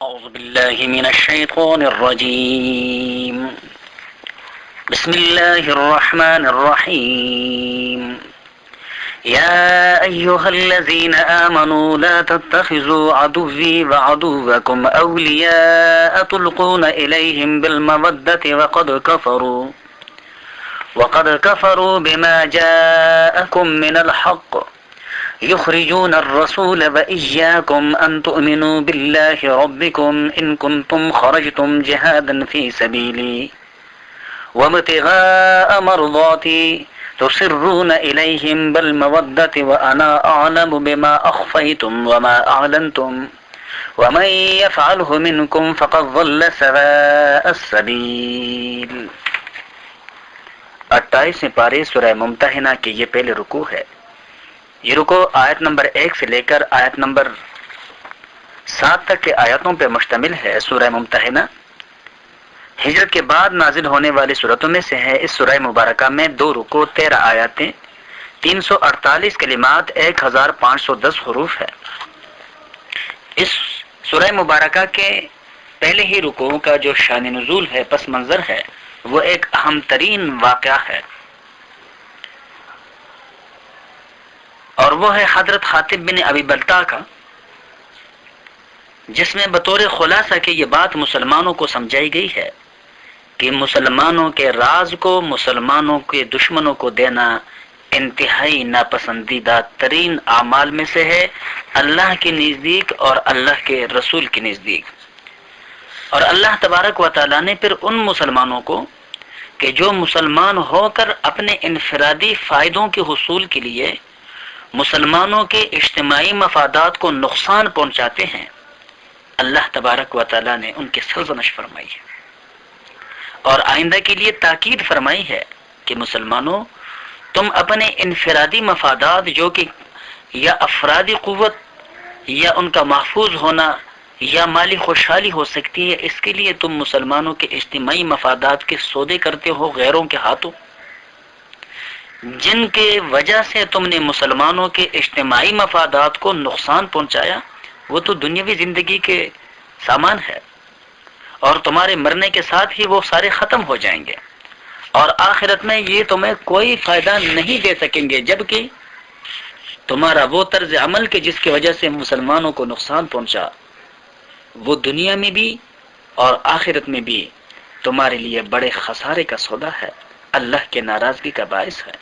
أعوذ بالله من الشيطان الرجيم. بسم الله الرحمن الرحيم. يا أيها الذين آمنوا لا تتخذوا عدوي وعدوكم أولياء تلقون إليهم بالمودة وقد كفروا بما جاءكم من الحق يخرجون الرسول وإياكم أن تؤمنوا بالله ربكم إن كنتم خرجتم جهادا في سبيلي وابتغاء مرضاتي تسرون إليهم بالمودة وأنا أعلم بما أخفيتم وما أعلنتم ومن يفعله منكم فقد ضل سواء السبيل. 28 پارے سورہ ممتحنہ کے یہ پہلے رکوع ہے. یہ رکوع آیت نمبر 1 سے لے کر آیت نمبر 7 تک کے آیاتوں پر مشتمل ہے. سورہ ممتحنہ ہجرت کے بعد نازل ہونے والی سورتوں میں سے ہے. اس سورہ مبارکہ میں 2 رکوع 13 آیاتیں 348 کلمات 1510 حروف ہے. اس سورہ مبارکہ کے پہلے ہی رکوع کا جو شان نزول ہے، پس منظر ہے، وہ ایک اہم ترین واقعہ ہے، اور وہ ہے حضرت حاطب بن ابی بلتع کا، جس میں بطور خلاصہ کہ یہ بات مسلمانوں کو سمجھائی گئی ہے کہ مسلمانوں کے راز کو مسلمانوں کے دشمنوں کو دینا انتہائی ناپسندیدہ ترین اعمال میں سے ہے، اللہ کے نزدیک اور اللہ کے رسول کے نزدیک. اور اللہ تبارک و تعالیٰ نے پھر ان مسلمانوں کو کہ جو مسلمان ہو کر اپنے انفرادی فائدوں کے حصول کے لیے مسلمانوں کے اجتماعی مفادات کو نقصان پہنچاتے ہیں، اللہ تبارک و تعالیٰ نے ان کی سرزنش فرمائی ہے اور آئندہ کے لیے تاکید فرمائی ہے کہ مسلمانوں، تم اپنے انفرادی مفادات جو کہ یا افرادی قوت یا ان کا محفوظ ہونا یا مالی خوشحالی ہو سکتی ہے، اس کے لیے تم مسلمانوں کے اجتماعی مفادات کے سودے کرتے ہو غیروں کے ہاتھوں، جن کے وجہ سے تم نے مسلمانوں کے اجتماعی مفادات کو نقصان پہنچایا. وہ تو دنیاوی زندگی کے سامان ہے اور تمہارے مرنے کے ساتھ ہی وہ سارے ختم ہو جائیں گے، اور آخرت میں یہ تمہیں کوئی فائدہ نہیں دے سکیں گے، جبکہ تمہارا وہ طرز عمل کہ جس کی وجہ سے مسلمانوں کو نقصان پہنچا، وہ دنیا میں بھی اور آخرت میں بھی تمہارے لیے بڑے خسارے کا سودا ہے، اللہ کے ناراضگی کا باعث ہے.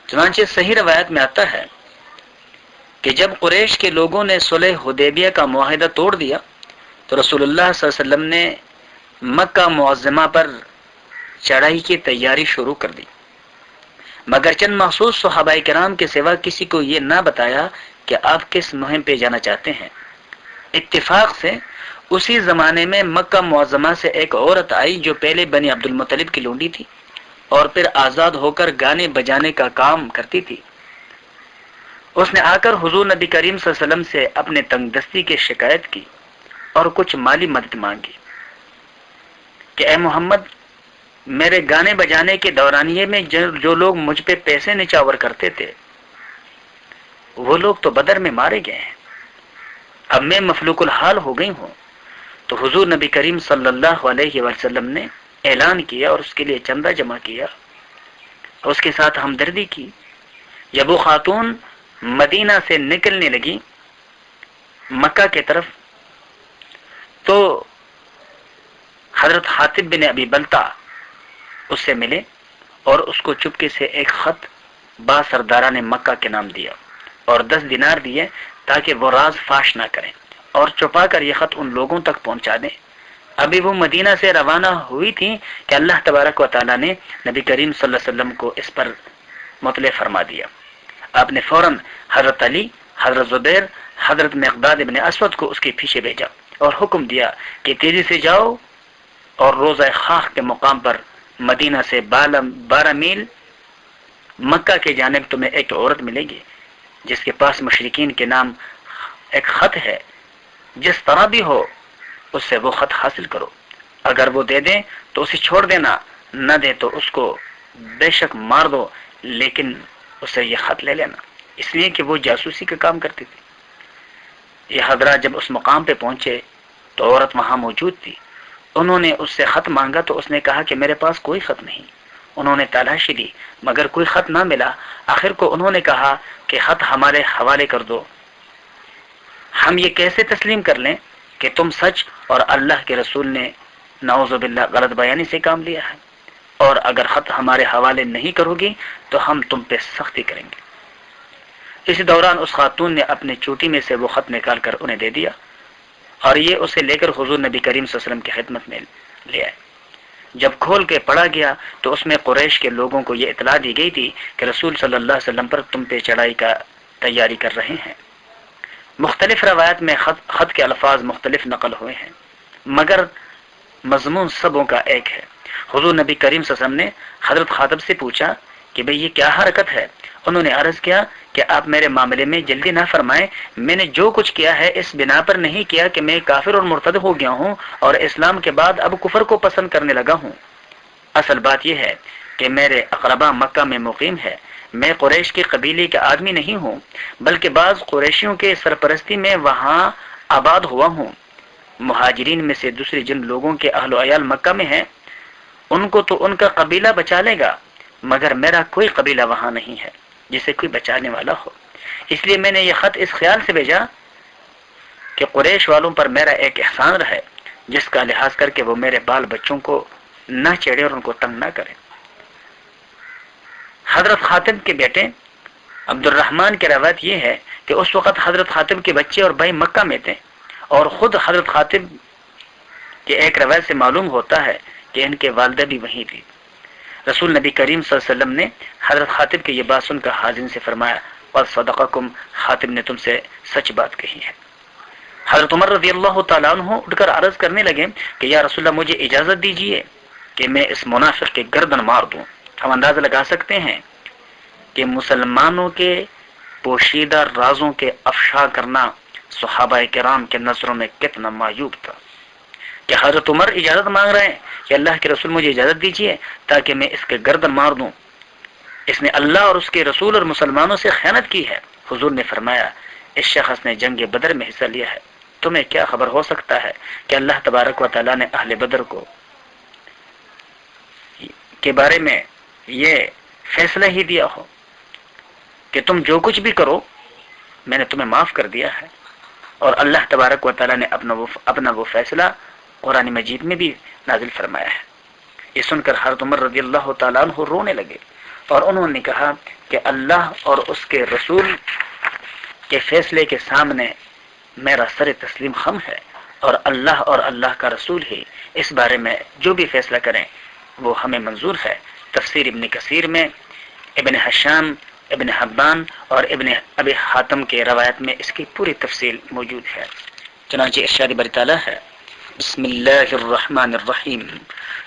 چنانچہ صحیح روایت میں آتا ہے کہ جب قریش کے لوگوں نے صلح حدیبیہ کا معاہدہ توڑ دیا تو رسول اللہ صلی اللہ علیہ وسلم نے مکہ معظمہ پر چڑھائی کی تیاری شروع کر دی، مگر چند مخصوص صحابہ کرام کے سوا کسی کو یہ نہ بتایا کہ آپ کس مہم پہ جانا چاہتے ہیں. اتفاق سے اسی زمانے میں مکہ معظمہ سے ایک عورت آئی جو پہلے بنی عبد المطلب کی لونڈی تھی اور پھر آزاد ہو کر گانے بجانے کا کام کرتی تھی. اس نے آ کر حضور نبی کریم صلی اللہ علیہ وسلم سے اپنے تنگ دستی کی شکایت کی اور کچھ مالی مدد مانگی کہ اے محمد، میرے گانے بجانے کے دورانیے میں جو لوگ مجھ پہ پیسے نچاور کرتے تھے وہ لوگ تو بدر میں مارے گئے ہیں، اب میں مفلوق الحال ہو گئی ہوں. تو حضور نبی کریم صلی اللہ علیہ وسلم نے اعلان کیا اور اس کے لیے چندہ جمع کیا اور اس کے ساتھ ہمدردی کی. جب وہ خاتون مدینہ سے نکلنے لگی مکہ کی طرف تو حضرت حاطب بن ابی بلتع اس سے ملے اور اس کو چپکے سے ایک خط با سرداران مکہ کے نام دیا اور 10 دینار دیے تاکہ وہ راز فاش نہ کریں اور چھپا کر یہ خط ان لوگوں تک پہنچا دیں. ابھی وہ مدینہ سے روانہ ہوئی تھی کہ اللہ تبارک و تعالیٰ نے نبی کریم صلی اللہ علیہ وسلم کو اس پر مطلع فرما دیا. آپ نے فوراً حضرت علی، حضرت زبیر، حضرت مقداد ابن اسود کو اس کے پیچھے بھیجا اور حکم دیا کہ تیزی سے جاؤ اور روضہ خاک کے مقام پر مدینہ سے 12 میل مکہ کے جانب تمہیں ایک عورت ملے گی جس کے پاس مشرکین کے نام ایک خط ہے، جس طرح بھی ہو اس سے وہ خط حاصل کرو، اگر وہ دے دیں تو اسے چھوڑ دینا، نہ دے تو اس کو بے شک مار دو، لیکن اسے یہ خط لے لینا، اس لیے کہ وہ جاسوسی کا کام کرتی تھی. یہ حضرات جب اس مقام پہ پہنچے تو عورت وہاں موجود تھی. انہوں نے اس سے خط مانگا تو اس نے کہا کہ میرے پاس کوئی خط نہیں. انہوں نے تلاشی دی مگر کوئی خط نہ ملا. آخر کو انہوں نے کہا کہ خط ہمارے حوالے کر دو، ہم یہ کیسے تسلیم کر لیں کہ تم سچ اور اللہ کے رسول نے نعوذ باللہ غلط بیانی سے کام لیا ہے، اور اگر خط ہمارے حوالے نہیں کرو گی تو ہم تم پہ سختی کریں گے. اسی دوران اس خاتون نے اپنی چوٹی میں سے وہ خط نکال کر انہیں دے دیا اور یہ اسے لے کر حضور نبی کریم صلی اللہ علیہ وسلم کی خدمت میں لے آئے. جب کھول کے پڑھا گیا تو اس میں قریش کے لوگوں کو یہ اطلاع دی گئی تھی کہ رسول صلی اللہ علیہ وسلم پر تم پہ چڑھائی کا تیاری کر رہے ہیں. مختلف روایت میں خط کے الفاظ مختلف نقل ہوئے ہیں مگر مضمون سبوں کا ایک ہے. حضور نبی کریم صلی اللہ علیہ وسلم نے حضرت خاطب سے پوچھا کہ بھئی یہ کیا حرکت ہے؟ انہوں نے عرض کیا کہ آپ میرے معاملے میں جلدی نہ فرمائیں، میں نے جو کچھ کیا ہے اس بنا پر نہیں کیا کہ میں کافر اور مرتد ہو گیا ہوں اور اسلام کے بعد اب کفر کو پسند کرنے لگا ہوں. اصل بات یہ ہے کہ میرے اقربا مکہ میں مقیم ہے. میں قریش کے قبیلے کا آدمی نہیں ہوں بلکہ بعض قریشیوں کے سرپرستی میں وہاں آباد ہوا ہوں. مہاجرین میں سے دوسرے جن لوگوں کے اہل و عیال مکہ میں ہیں ان کو تو ان کا قبیلہ بچا لے گا مگر میرا کوئی قبیلہ وہاں نہیں ہے جسے کوئی بچانے والا ہو. اس لیے میں نے یہ خط اس خیال سے بھیجا کہ قریش والوں پر میرا ایک احسان رہے جس کا لحاظ کر کے وہ میرے بال بچوں کو نہ چھیڑے اور ان کو تنگ نہ کرے. حضرت خاطب کے بیٹے عبد الرحمن کی روایت یہ ہے کہ اس وقت حضرت خاطب کے بچے اور بھائی مکہ میں تھے اور خود حضرت خاطب کے ایک روایت سے معلوم ہوتا ہے کہ ان کے والدہ بھی وہیں تھی. رسول نبی کریم صلی اللہ علیہ وسلم نے حضرت خاطب کی یہ بات سن کر حازن سے فرمایا اور صدقکم، خاطب نے تم سے سچ بات کہی ہے. حضرت عمر رضی اللہ تعالیٰ عنہ اٹھ کر عرض کرنے لگے کہ یا رسول اللہ مجھے اجازت دیجیے کہ میں اس منافق کے گردن مار دوں. ہم اندازہ لگا سکتے ہیں کہ مسلمانوں کے پوشیدہ رازوں کے افشا کرنا صحابہ کرام کے نظروں میں کتنا معیوب تھا کہ حضرت عمر اجازت مانگ رہے ہیں کہ اللہ کے رسول مجھے اجازت دیجیے تاکہ میں اس کے گردن مار دوں. اس نے اللہ اور اس کے رسول اور مسلمانوں سے خیانت کی ہے. حضور نے فرمایا اس شخص نے جنگ بدر میں حصہ لیا ہے. تمہیں کیا خبر ہو سکتا ہے کہ اللہ تبارک و تعالیٰ نے اہل بدر کے بارے میں یہ فیصلہ ہی دیا ہو کہ تم جو کچھ بھی کرو میں نے تمہیں معاف کر دیا ہے. اور اللہ تبارک و تعالیٰ نے اپنا وہ فیصلہ قرآن مجید میں بھی نازل فرمایا ہے. یہ سن کر حضرت عمر رضی اللہ تعالیٰ عنہ رونے لگے اور انہوں نے کہا کہ اللہ اور اس کے رسول کے فیصلے کے سامنے میرا سر تسلیم خم ہے اور اللہ کا رسول ہی اس بارے میں جو بھی فیصلہ کریں وہ ہمیں منظور ہے. تفسیر ابن کثیر میں ابن حشام، ابن حبان اور ابن ابی حاتم کے روایت میں اس کی پوری تفصیل موجود ہے. چنانچہ ارشاد باری تعالیٰ ہے بسم اللہ الرحمن الرحیم،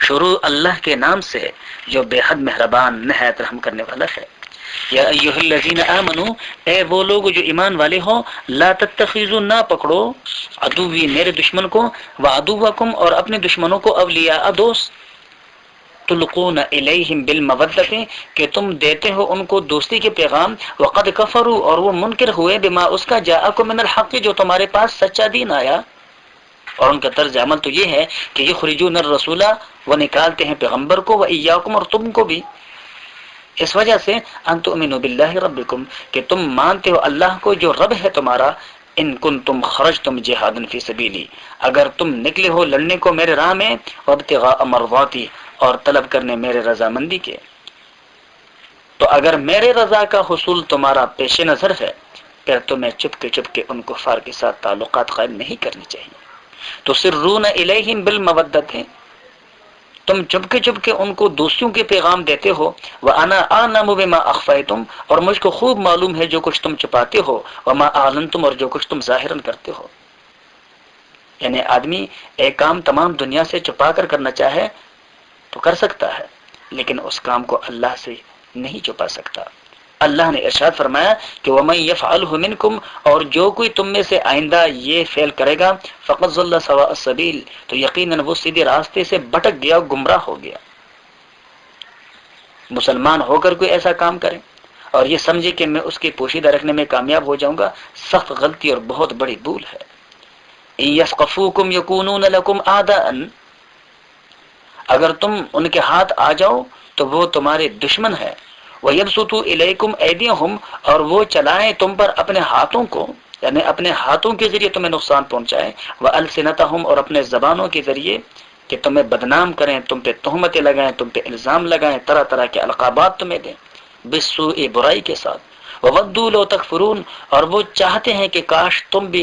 شروع اللہ کے نام سے جو بے حد مہربان نہایت رحم کرنے والا ہے. یا ایھا الذین آمنوا، اے وہ لوگ جو ایمان والے ہو، لا تتخذوا، نہ پکڑو، عدوی میرے دشمن کو، وعدوکم اور اپنے دشمنوں کو، اولیاء دوست، تلقون الیہم بالمودۃ کہ تم دیتے ہو ان کو دوستی کے پیغام، وقد کفروا اور وہ منکر ہوئے، بما اس کا، جاءکم من الحق جو تمہارے پاس سچا دین آیا. اور ان کا طرز عمل تو یہ ہے کہ یخرجون الرسول، وہ نکالتے ہیں پیغمبر کو، وایاکم اور تم کو بھی، اس وجہ سے ان تؤمنوا باللہ ربکم کہ تم مانتے ہو اللہ کو جو رب ہے تمہارا، ان کنتم خرجتم جہادا فی سبیلی اگر تم نکلے ہو لڑنے کو میرے راہ میں، وابتغاء مرضاتی اور طلب کرنے میرے رضامندی کے. تو اگر میرے رضا کا حصول تمہارا پیش نظر ہے پھر تمہیں چپ کے ان کفار کے ساتھ تعلقات قائم نہیں کرنے چاہیے. تو سرون الیہم بالمودۃ، تم چپ کے ان کو دوستیوں کے پیغام دیتے ہو، وانا اعلم بما اخفیتم اور مجھ کو خوب معلوم ہے جو کچھ تم چھپاتے ہو، وما اعلنتم اور جو کچھ تم ظاہراً کرتے ہو. یعنی آدمی ایک کام تمام دنیا سے چھپا کر کرنا چاہے تو کر سکتا ہے لیکن اس کام کو اللہ سے نہیں چھپا سکتا. اللہ نے ارشاد فرمایا کہ وَمَن يَفْعَلْهُ مِنْكُمْ اور جو کوئی تم میں سے آئندہ یہ فعل کرے گا، فَقَدْ ضَلَّ سَوَاءَ السَّبِيلِ تو یقیناً وہ سیدھے راستے سے بھٹک گیا، گمراہ ہو گیا. مسلمان ہو کر کوئی ایسا کام کرے اور یہ سمجھے کہ میں اس کے پوشیدہ رکھنے میں کامیاب ہو جاؤں گا، سخت غلطی اور بہت بڑی بھول ہے۔ یثقفوکم یکونون لکم اعداء، اگر تم ان کے ہاتھ آ جاؤ تو وہ تمہارے دشمن ہے۔ وَيَبْسُطُوا إِلَيْكُمْ أَيْدِيَهُمْ، اور وہ چلائیں تم پر اپنے ہاتھوں کو، یعنی اپنے ہاتھوں کے ذریعے تمہیں نقصان پہنچائیں، وَأَلْسِنَتَهُمْ، اور اپنے زبانوں کے ذریعے کہ تمہیں بدنام کریں، تم پہ تہمتیں لگائیں، تم پہ الزام لگائیں، طرح طرح کے القابات تمہیں دیں، بالسوء، برائی کے ساتھ۔ وَوَدُّوا لَوْ تَكْفُرُونَ، اور وہ چاہتے ہیں کہ کاش تم بھی